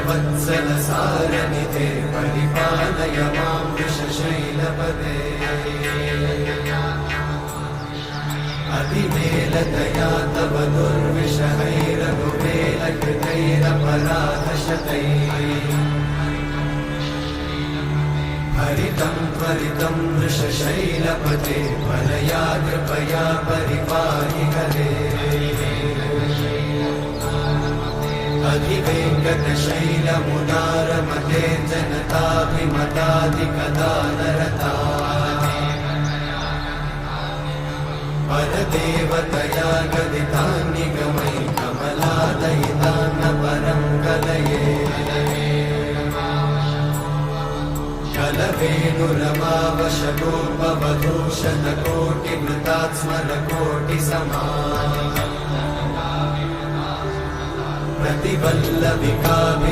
वत्सलसारनिधे परिपालय मां वृषशैलपदे अतिवेलतया तव दुर्विषहैरघुवेलकृतैरपराधशतैः हरितं त्वरितं वृषशैलपते परया कृपया परिपाहि हरे अधिवेङ्कटशैलमुदारमते जनताभिमताधिकदानरता परदेवतया गदितान्निगमै कमलादयितान्न परं कलये कलवेणुरमावशतोपवधूशतकोटिवृतात् स्मरकोटिसमा प्रतिवल्लभिकाभिम